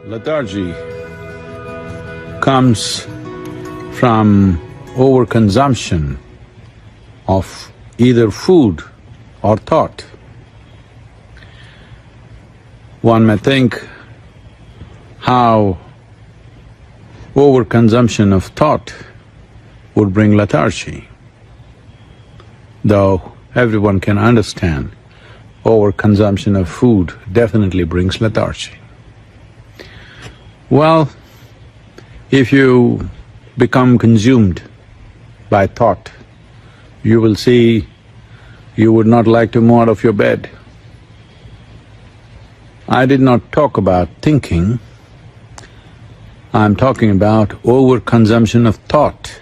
Lethargy comes from overconsumption of either food or thought. One may think how overconsumption of thought would bring lethargy, though everyone can understand overconsumption of food definitely brings lethargy. Well, if you become consumed by thought, you will see you would not like to move out of your bed. I did not talk about thinking, I'm talking about overconsumption of thought.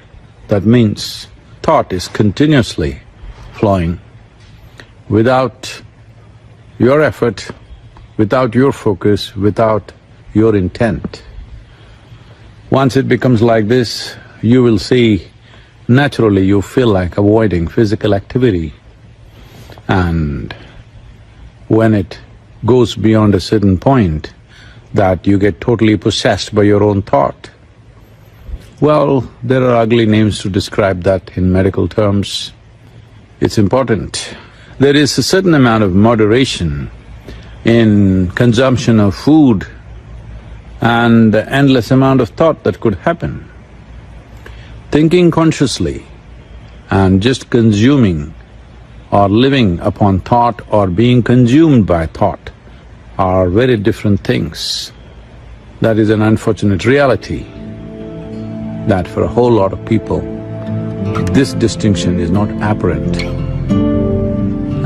That means thought is continuously flowing without your effort, without your focus, without your intent. Once it becomes like this, you will see naturally you feel like avoiding physical activity. And when it goes beyond a certain point, that you get totally possessed by your own thought. Well, there are ugly names to describe that in medical terms. It's important. There is a certain amount of moderation in consumption of food and the endless amount of thought that could happen. Thinking consciously and just consuming or living upon thought or being consumed by thought are very different things. That is an unfortunate reality that for a whole lot of people, this distinction is not apparent,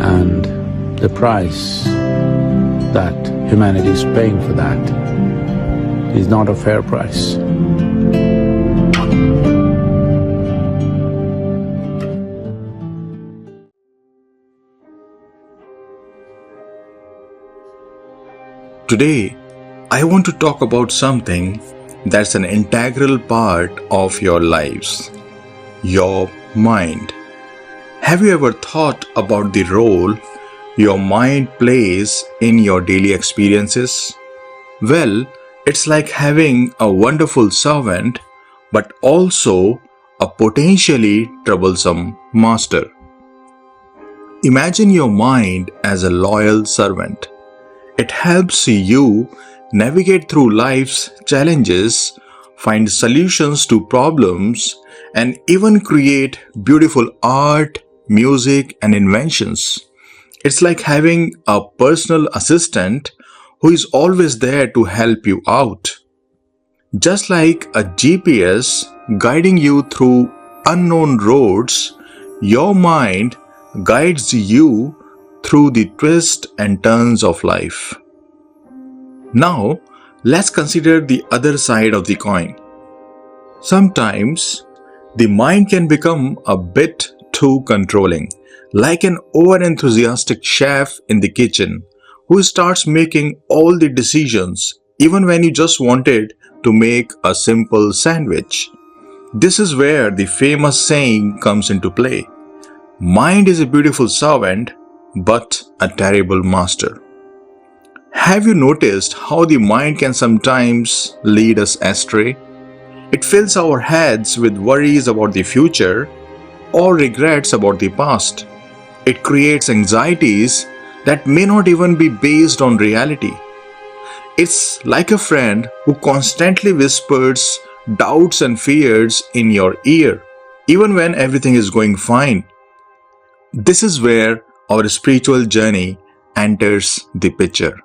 and the price that humanity is paying for that is not a fair price. Today, I want to talk about something that's an integral part of your lives, your mind. Have you ever thought about the role your mind plays in your daily experiences? Well, it's like having a wonderful servant, but also a potentially troublesome master. Imagine your mind as a loyal servant. It helps you navigate through life's challenges, find solutions to problems, and even create beautiful art, music, and inventions. It's like having a personal assistant who is always there to help you out. Just like a GPS guiding you through unknown roads, your mind guides you through the twists and turns of life. Now, let's consider the other side of the coin. Sometimes, the mind can become a bit too controlling, like an over-enthusiastic chef in the kitchen who starts making all the decisions even when you just wanted to make a simple sandwich. This is where the famous saying comes into play: mind is a beautiful servant, but a terrible master. Have you noticed how the mind can sometimes lead us astray? It fills our heads with worries about the future or regrets about the past. It creates anxieties that may not even be based on reality. It's like a friend who constantly whispers doubts and fears in your ear, even when everything is going fine. This is where our spiritual journey enters the picture.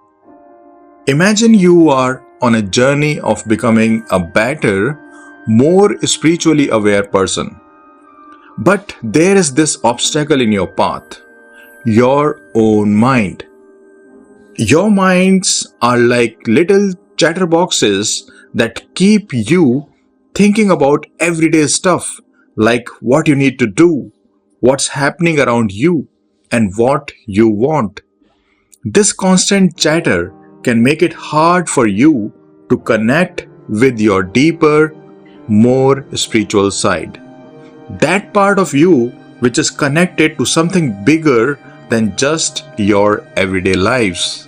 Imagine you are on a journey of becoming a better, more spiritually aware person. But there is this obstacle in your path: your own mind. Your minds are like little chatterboxes that keep you thinking about everyday stuff, like what you need to do, what's happening around you, and what you want. This constant chatter can make it hard for you to connect with your deeper, more spiritual side. That part of you which is connected to something bigger than just your everyday lives.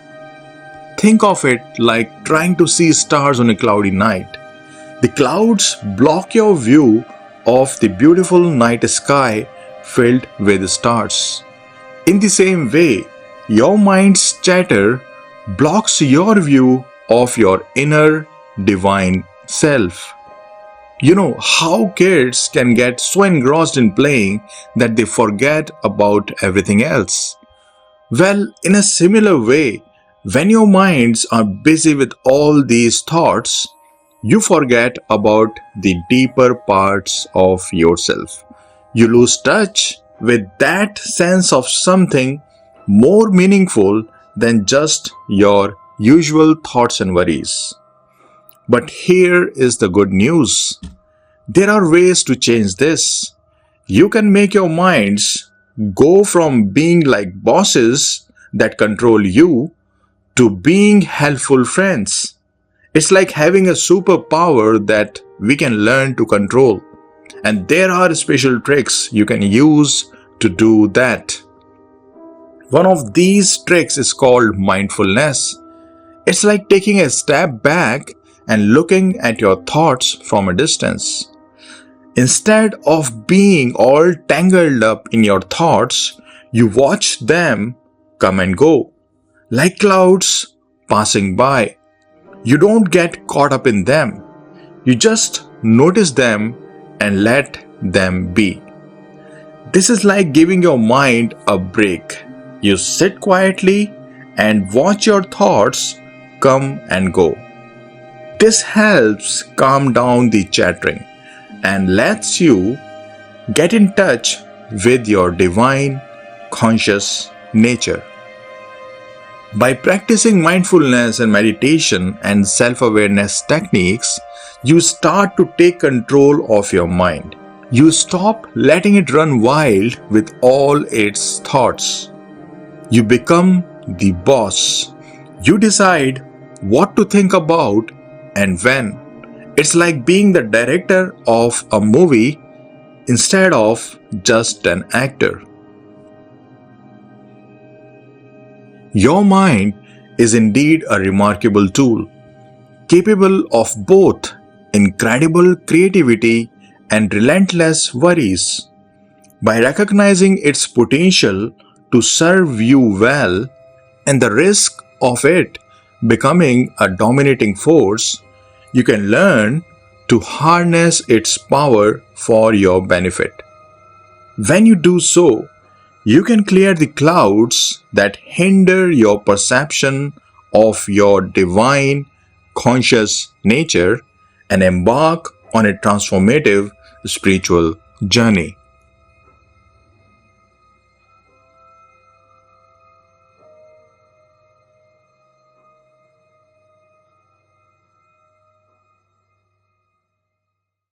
think of it like trying to see stars on a cloudy night. The clouds block your view of the beautiful night sky filled with stars. In the same way, your mind's chatter blocks your view of your inner divine self. You know how kids can get so engrossed in playing that they forget about everything else. Well, in a similar way, when your minds are busy with all these thoughts, you forget about the deeper parts of yourself. You lose touch with that sense of something more meaningful than just your usual thoughts and worries. But here is the good news. There are ways to change this. You can make your minds go from being like bosses that control you to being helpful friends. It's like having a superpower that we can learn to control. And there are special tricks you can use to do that. One of these tricks is called mindfulness. It's like taking a step back and looking at your thoughts from a distance. Instead of being all tangled up in your thoughts, you watch them come and go, like clouds passing by. You don't get caught up in them. You just notice them and let them be. This is like giving your mind a break. You sit quietly and watch your thoughts come and go. This helps calm down the chattering and lets you get in touch with your divine, conscious nature. By practicing mindfulness and meditation and self-awareness techniques, you start to take control of your mind. You stop letting it run wild with all its thoughts. You become the boss. You decide what to think about and when. It's like being the director of a movie instead of just an actor. Your mind is indeed a remarkable tool, capable of both incredible creativity and relentless worries. By recognizing its potential to serve you well and the risk of it becoming a dominating force, you can learn to harness its power for your benefit. When you do so, you can clear the clouds that hinder your perception of your divine, conscious nature and embark on a transformative spiritual journey.